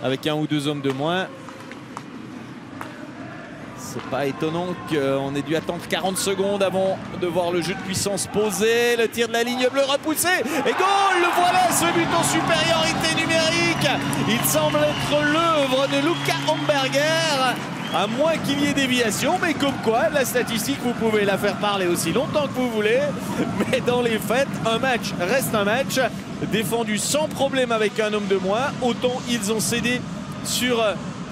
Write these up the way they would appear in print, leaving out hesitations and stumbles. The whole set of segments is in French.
avec un ou deux hommes de moins. C'est pas étonnant qu'on ait dû attendre 40 secondes avant de voir le jeu de puissance posé. Le tir de la ligne bleue repoussé. Et goal! Le voilà, ce but en supériorité numérique. Il semble être l'œuvre de Luca Homberger. À moins qu'il y ait déviation, mais comme quoi, la statistique, vous pouvez la faire parler aussi longtemps que vous voulez. Mais dans les faits, un match reste un match. Défendu sans problème avec un homme de moins. Autant ils ont cédé sur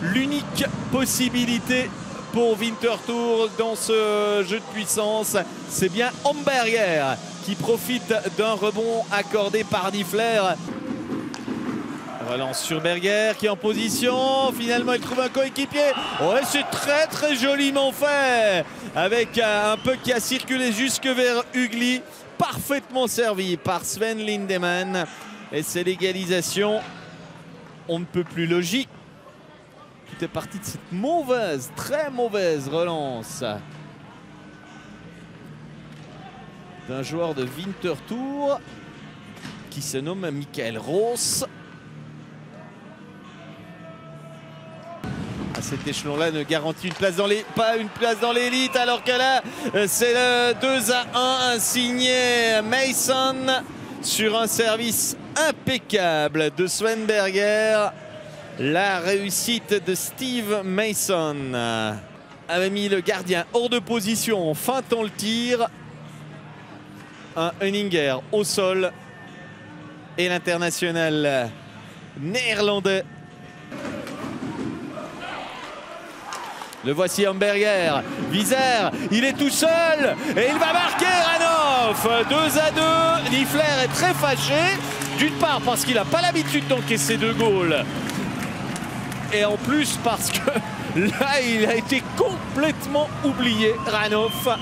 l'unique possibilité pour Winterthur dans ce jeu de puissance. C'est bien Homberger qui profite d'un rebond accordé par Niffler. Relance sur Berger qui est en position. Finalement, il trouve un coéquipier. Ouais, c'est très très joliment fait. Avec un puck qui a circulé jusque vers Ugly. Parfaitement servi par Sven Lindemann. Et c'est l'égalisation. On ne peut plus logique. Tout est parti de cette mauvaise, très mauvaise relance d'un joueur de Winterthur qui se nomme Michael Roos. À cet échelon-là ne garantit une place dans pas une place dans l'élite, alors que là c'est le 2-1 signé Mason sur un service impeccable de Sven Berger. La réussite de Steve Mason avait mis le gardien hors de position en feintant le tir. Un Henninger au sol et l'international néerlandais. Le voici Homberger, Visser, il est tout seul et il va marquer Ranov. 2-2, Niffler est très fâché, d'une part parce qu'il n'a pas l'habitude d'encaisser 2 goals. Et en plus parce que là, il a été complètement oublié, Ranov.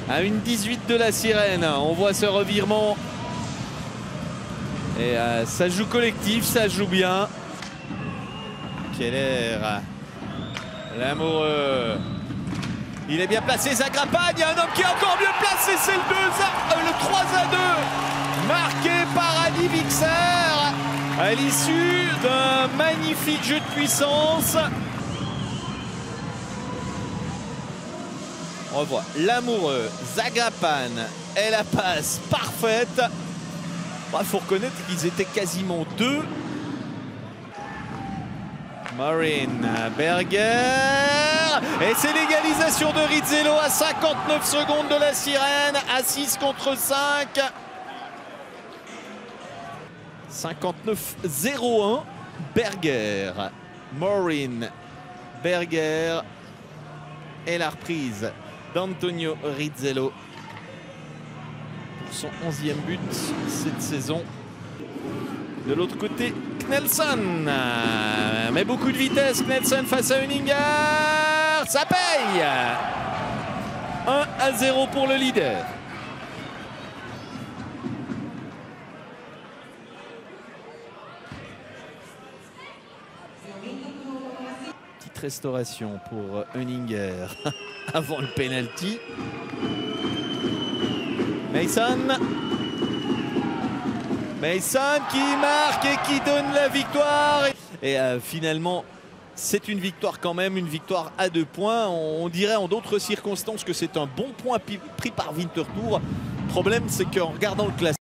À une 18 de la sirène, on voit ce revirement. Et ça joue collectif, ça joue bien. Keller, l'amoureux. Il est bien placé, Zagrapan. Il y a un homme qui est encore mieux placé, c'est le 3-2. Marqué par Ali Visser. À l'issue d'un magnifique jeu de puissance. On revoit l'amoureux, Zagrapan et la passe parfaite. Il faut reconnaître qu'ils étaient quasiment 2. Marin, Berger. Et c'est l'égalisation de Rizzello à 59 secondes de la sirène. À 6 contre 5. 59-01, Berger, Marin, Berger et la reprise d'Antonio Rizzello pour son 11e but cette saison. De l'autre côté, Knelson, mais beaucoup de vitesse, Knelson face à Henninger, ça paye. 1-0 pour le leader. Restauration pour Henninger avant le penalty. Mason qui marque et qui donne la victoire. Et finalement, c'est une victoire quand même, une victoire à 2 points. On dirait en d'autres circonstances que c'est un bon point pris par Winterthur. Le problème, c'est qu'en regardant le classement,